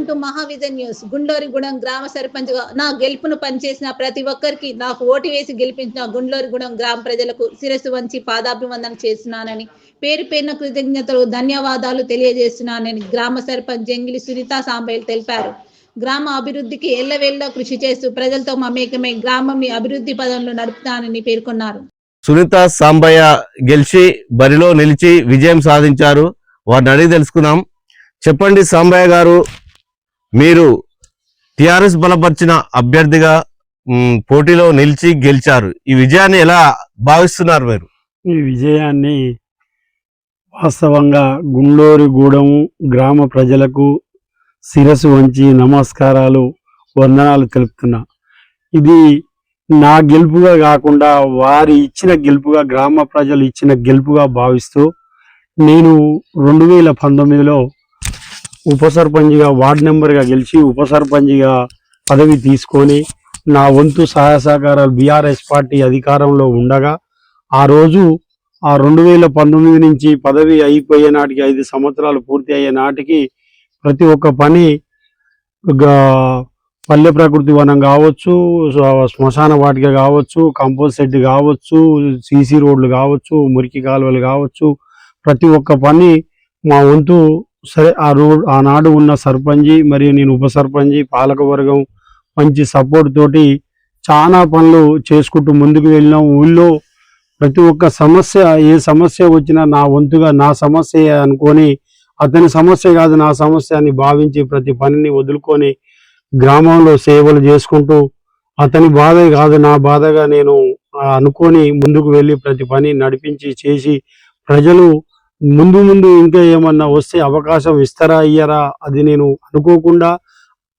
To మహావిజన్ news. గుండ్లూరుగూడెం గ్రామ సర్పంచ్గా నా గెలుపును పనిచేసిన ప్రతి ఒక్కరికి, నాకు ఓటు వేసి గెలిపించిన గుండ్లూరుగూడెం గ్రామ ప్రజలకు శిరస్సు వంచి పాదాభివందన చేస్తున్నానని, పేరు పేరున కృతజ్ఞతలు, ధన్యవాదాలు తెలియజేస్తున్నానని గ్రామ సర్పంచ్ జంగిలి సునీతా సాంబయ్య తెలిపారు. గ్రామ అభివృద్ధికి ఎల్లవేళలా కృషి చేస్తూ ప్రజలతో మమేకమై గ్రామంని అభివృద్ధి పదంలో నడుపుతానని పేర్కొన్నారు. సునీతా సాంబయ్య గెలిచి బరిలో నిలిచి విజయం సాధించారు. వారిని అడిగి తెలుసుకుందాం. చెప్పండి సాంబయ్య గారు, మీరు టిఆర్ఎస్ బలపరిచిన అభ్యర్థిగా పోటీలో నిలిచి గెలిచారు. ఈ విజయాన్ని ఎలా భావిస్తున్నారు మీరు? ఈ విజయాన్ని వాస్తవంగా గుండ్లూరుగూడెం గ్రామ ప్రజలకు శిరస్సు వంచి నమస్కారాలు, వందనాలు తెలుపుతున్నా. ఇది నా గెలుపుగా కాకుండా వారి ఇచ్చిన గెలుపుగా, గ్రామ ప్రజలు ఇచ్చిన గెలుపుగా భావిస్తూ, నేను 2019లో ఉప సర్పంచ్గా వార్డు మెంబర్గా గెలిచి ఉప సర్పంచ్గా పదవి తీసుకొని నా వంతు సహాయ సహకారాలు బీఆర్ఎస్ పార్టీ అధికారంలో ఉండగా, ఆ రోజు 2019 నుంచి పదవి అయిపోయే నాటికి 5 సంవత్సరాలు పూర్తి అయ్యే నాటికి ప్రతి ఒక్క పని, పల్లె ప్రకృతి వనం కావచ్చు, శ్మశాన వాటిక కావచ్చు, కంపోస్ట్ షెడ్ కావచ్చు, సీసీ రోడ్లు కావచ్చు, మురికి కాలువలు కావచ్చు, ప్రతి ఒక్క పని మా వంతు సరే ఆనాడు ఉన్న సర్పంచి మరియు నేను ఉప సర్పంచి పాలకవర్గం మంచి సపోర్ట్ తోటి చాలా పనులు చేసుకుంటూ ముందుకు వెళ్ళినాం. ఊళ్ళో ప్రతి ఒక్క సమస్య, ఏ సమస్య వచ్చినా నా వంతుగా నా సమస్య అనుకొని, అతని సమస్య కాదు నా సమస్య అని భావించి ప్రతి పనిని వదులుకొని గ్రామంలో సేవలు చేసుకుంటూ, అతని బాధ కాదు నా బాధగా నేను అనుకొని ముందుకు వెళ్ళి ప్రతి పని నడిపించి చేసి, ప్రజలు ముందు ఇంకా ఏమన్నా వస్తే అవకాశం ఇస్తారా ఇయ్యరా అది నేను అనుకోకుండా,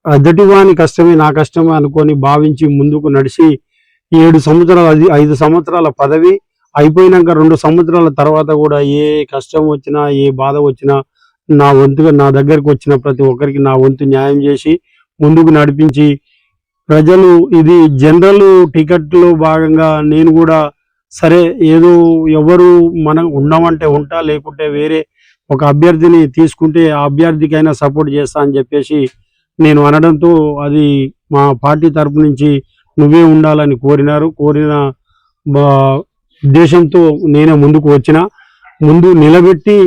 ఎదుటివాని కష్టమే నా కష్టమే అనుకొని భావించి ముందుకు నడిచి 7 సంవత్సరాలు, 5 సంవత్సరాల పదవి అయిపోయినాక 2 సంవత్సరాల తర్వాత కూడా ఏ కష్టం వచ్చినా, ఏ బాధ వచ్చినా నా వంతుగా నా దగ్గరకు వచ్చిన ప్రతి ఒక్కరికి నా వంతు న్యాయం చేసి ముందుకు నడిపించి, ప్రజలు ఇది జనరల్ టికెట్లో భాగంగా నేను కూడా సరే ఏదో ఎవరు మనం ఉన్నామంటే ఉంటా, లేకుంటే వేరే ఒక అభ్యర్థిని తీసుకుంటే ఆ అభ్యర్థికైనా సపోర్ట్ చేస్తా అని చెప్పేసి నేను అనడంతో, అది మా పార్టీ తరపు నుంచి నువ్వే ఉండాలని కోరిన ఉద్దేశంతో నేనే ముందుకు వచ్చిన. ముందు నిలబెట్టి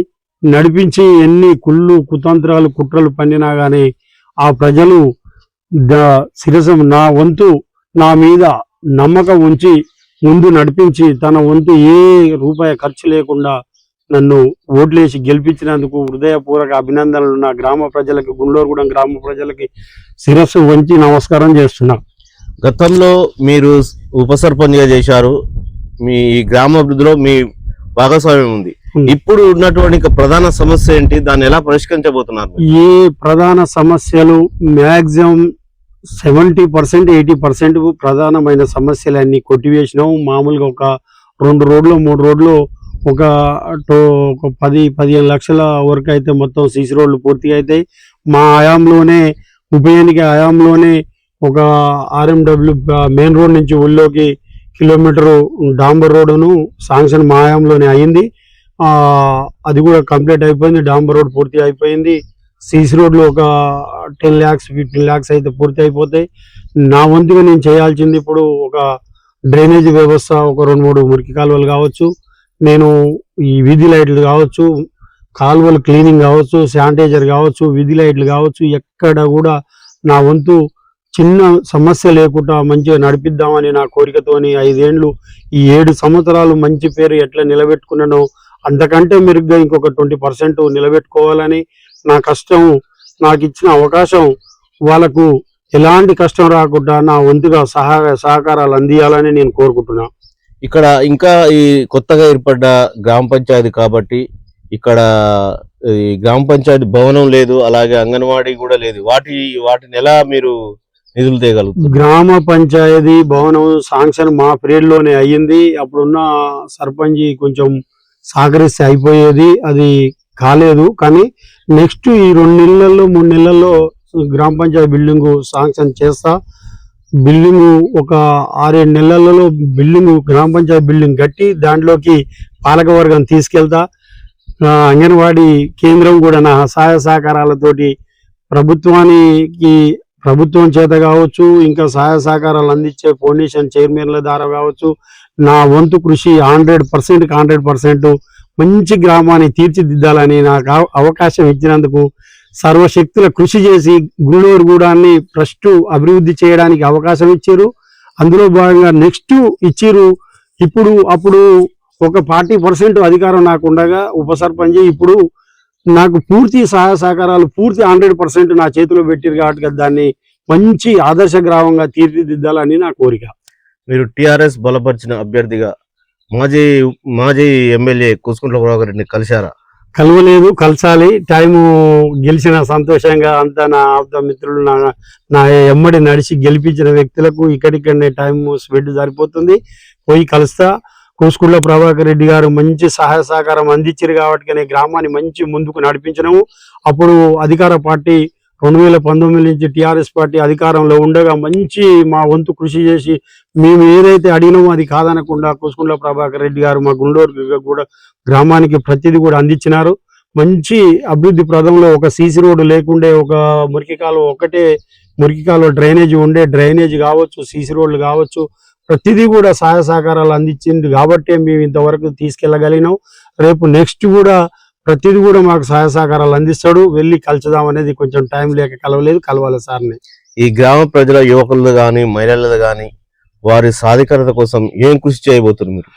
నడిపించి ఎన్ని కుతంత్రాలు కుట్రలు పన్నినా కానీ ఆ ప్రజలు శిరస్సు నా వంతు నా మీద నమ్మకం ఉంచి ముందు నడిపించి తన వంతు ఏ రూపాయి ఖర్చు లేకుండా నన్ను ఓట్లేసి గెలిపించినందుకు హృదయపూర్వక అభినందనలు. నా గ్రామ ప్రజలకి, గుండ్లూరుగూడెం గ్రామ ప్రజలకి శిరస్సు వంచి నమస్కారం చేస్తున్నా. గతంలో మీరు ఉప సర్పంచ్గా చేశారు, మీ గ్రామ అభివృద్ధిలో మీ భాగస్వామ్యం ఉంది. ఇప్పుడు ఉన్నటువంటి ప్రధాన సమస్య ఏంటి, దాన్ని ఎలా పరిష్కరించబోతున్నారు? ఏ ప్రధాన సమస్యలు మ్యాక్సిమం 70% 80% ప్రధానమైన సమస్యలన్నీ కొట్టివేసినాం. మామూలుగా ఒక 2 రోడ్లు 3 రోడ్లు ఒక 10-15 లక్షల వరకు అయితే మొత్తం సీసీ రోడ్లు పూర్తిగా అవుతాయి. మా హయాంలోనే, ఉప ఎన్నిక హయాంలోనే ఒక RMW మెయిన్ రోడ్ నుంచి ఊళ్ళోకి కిలోమీటరు డాంబర్ రోడ్డును శాంక్షన్ మా హయాంలోనే అయింది. అది కూడా కంప్లీట్ అయిపోయింది. డాంబర్ రోడ్ పూర్తి అయిపోయింది. సీసీ రోడ్లు ఒక 10 lakhs 15 lakhs అయితే పూర్తి అయిపోతాయి. నా వంతుగా నేను చేయాల్సింది ఇప్పుడు ఒక డ్రైనేజ్ వ్యవస్థ, ఒక 2-3 మురికి కాలువలు కావచ్చు, నేను ఈ వీధి లైట్లు కావచ్చు, కాలువలు క్లీనింగ్ కావచ్చు, శానిటైజర్ కావచ్చు, వీధి లైట్లు కావచ్చు, ఎక్కడ కూడా నా వంతు చిన్న సమస్య లేకుండా మంచిగా నడిపిద్దామని నా కోరికతోని 5 ఏళ్ళు ఈ 7 సంవత్సరాలు మంచి పేరు ఎట్లా నిలబెట్టుకున్నానో అంతకంటే మెరుగ్గా ఇంకొక 20% నిలబెట్టుకోవాలని, నా కష్టం, నాకు ఇచ్చిన అవకాశం వాళ్ళకు ఎలాంటి కష్టం రాకుండా నా వంతుగా సహకారాలు అందియాలని నేను కోరుకుంటున్నా. ఇక్కడ ఇంకా ఈ కొత్తగా ఏర్పడ్డ గ్రామ పంచాయతీ కాబట్టి ఇక్కడ ఈ గ్రామ పంచాయతీ భవనం లేదు, అలాగే అంగన్వాడీ కూడా లేదు. వాటిని ఎలా మీరు నిధులు తేయగలుగుతారు? గ్రామ పంచాయతీ భవనం శాంక్షన్ మా పీరియడ్ లోనే అయ్యింది. అప్పుడున్న సర్పంచ్ కొంచెం సహకరిస్తే అయిపోయేది, అది కాలేదు. కానీ నెక్స్ట్ ఈ 2 నెలల్లో 3 నెలల్లో గ్రామ పంచాయతీ బిల్డింగ్ శాంక్షన్ చేస్తా. బిల్డింగ్ ఒక 6-7 నెలలలో బిల్డింగ్, గ్రామ పంచాయతీ బిల్డింగ్ కట్టి దాంట్లోకి పాలకవర్గం తీసుకెళ్తా. అంగన్వాడీ కేంద్రం కూడా నా సహాయ సహకారాలతోటి ప్రభుత్వం చేత కావచ్చు, ఇంకా సహాయ సహకారాలు అందించే ఫౌండేషన్ చైర్మన్ల ద్వారా కావచ్చు, నా వంతు కృషి 100% మంచి గ్రామాన్ని తీర్చిదిద్దాలని నాకు అవకాశం ఇచ్చినందుకు సర్వశక్తుల కృషి చేసి గుండ్లూరుగూడాన్ని ఫస్ట్ అభివృద్ధి చేయడానికి అవకాశం ఇచ్చారు. అందులో భాగంగా నెక్స్ట్ ఇచ్చిరు. అప్పుడు ఒక 40% అధికారం నాకు ఉండగా ఉప సర్పంచ్, ఇప్పుడు నాకు పూర్తి సహాయ సహకారాలు పూర్తి 100% నా చేతిలో పెట్టారు కాబట్టి దాన్ని మంచి ఆదర్శ గ్రామంగా తీర్చిదిద్దాలని నా కోరిక. మీరు టిఆర్ఎస్ బలపరిచిన అభ్యర్థిగా మాజీ ఎమ్మెల్యే కూసుకుంట్ల ప్రభాకర్ రెడ్డిని కలిశారా? కలవలేదు, కలిసాలి. టైము గెలిచిన సంతోషంగా అంతా నా ఆప్త మిత్రులు నా ఎమ్మడి నడిచి గెలిపించిన వ్యక్తులకు ఇక్కడిక్కడనే టైం స్పెండ్ సరిపోతుంది. పోయి కలుస్తా. కూసుకుంట్ల ప్రభాకర్ రెడ్డి గారు మంచి సహాయ సహకారం అందించారు కాబట్టి గ్రామాన్ని మంచి ముందుకు నడిపించినాము. అప్పుడు అధికార పార్టీ 2019 నుంచి టిఆర్ఎస్ పార్టీ అధికారంలో ఉండగా మంచి మా వంతు కృషి చేసి మేము ఏదైతే అడిగినామో అది కాదనకుండా కూసుకుంట్ల ప్రభాకర్ రెడ్డి గారు మా గుండ్లూరు కూడా గ్రామానికి ప్రతిదీ కూడా అందించినారు. మంచి అభివృద్ధి ప్రదంలో ఒక సీసీ రోడ్డు లేకుండే, ఒక మురికి కాలువ డ్రైనేజ్ కావచ్చు, సీసీ రోడ్లు కావచ్చు, ప్రతిదీ కూడా సహాయ సహకారాలు అందించింది కాబట్టి మేము ఇంతవరకు తీసుకెళ్లగలిగినాం. రేపు నెక్స్ట్ కూడా ప్రతిదీ కూడా మాకు సహాయ సహకారాలు అందిస్తాడు. వెళ్ళి కలుచుదాం అనేది కొంచెం టైం లేక కలవాలి సార్ని. ఈ గ్రామ ప్రజల యువకులది కానీ మహిళలది కానీ వారి సాధికారత కోసం ఏం కృషి చేయబోతున్నారు మీరు?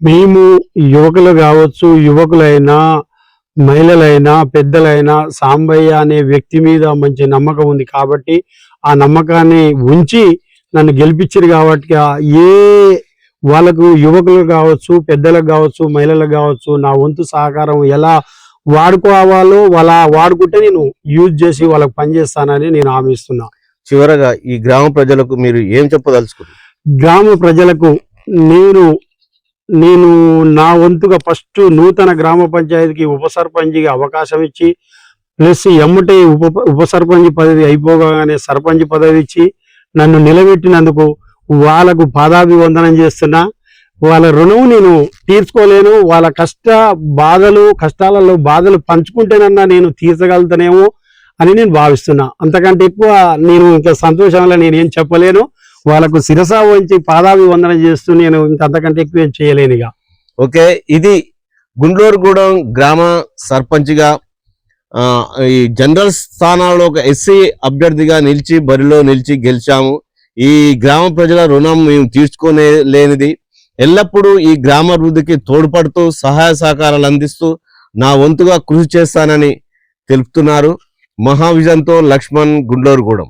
మేము యువకులు కావచ్చు, యువకులైనా మహిళలైనా పెద్దలైనా సాంబయ్య అనే వ్యక్తి మీద మంచి నమ్మకం ఉంది కాబట్టి ఆ నమ్మకాన్ని ఉంచి నన్ను గెలిపించారు కాబట్టి వాళ్ళకు యువకులు కావచ్చు, పెద్దలకు కావచ్చు, మహిళలకు కావచ్చు నా వంతు సహకారం ఎలా వాడుకోవాలో అలా వాడుకుంటే నేను యూజ్ చేసి వాళ్ళకి పనిచేస్తానని నేను హామీ ఇస్తున్నా. చివరగా ఈ గ్రామ ప్రజలకు మీరు ఏం చెప్పదలుచుకున్నారు? గ్రామ ప్రజలకు నేను నా వంతుగా ఫస్ట్ నూతన గ్రామ పంచాయతీకి ఉప సర్పంచ్గా అవకాశం ఇచ్చి ప్లస్ ఎమ్మటే ఉప సర్పంచ్ పదవి అయిపోగానే సర్పంచ్ పదవి ఇచ్చి నన్ను నిలబెట్టినందుకు వాళ్ళకు పాదాభివందనం చేస్తున్నా. వాళ్ళ రుణం నేను తీర్చుకోలేను. వాళ్ళ కష్టాలలో బాధలు పంచుకుంటేనన్నా నేను తీర్చగలుగుతానేమో అని నేను భావిస్తున్నా. అంతకంటే ఎక్కువ నేను ఇంకా సంతోషంలో నేను ఏం చెప్పలేను. వాళ్ళకు శిరస వంచి పాదాభివందనం చేస్తూ నేను ఇంకా అంతకంటే ఎక్కువ ఏం చేయలేనుగా. ఓకే, ఇది గుండ్లూరుగూడెం గ్రామ సర్పంచ్గా ఈ జనరల్ స్థానాల్లో ఒక ఎస్సీ అభ్యర్థిగా బరిలో నిలిచి గెలిచాము. ఈ గ్రామ ప్రజల రుణం మేము తీర్చుకోలేనిది. ఎల్లప్పుడూ ఈ గ్రామ అభివృద్ధికి తోడ్పడుతూ సహాయ సహకారాలు అందిస్తూ నా వంతుగా కృషి చేస్తానని తెలుపుతున్నారు. మహావిజన్తో లక్ష్మణ్, గుండ్లూరుగూడెం.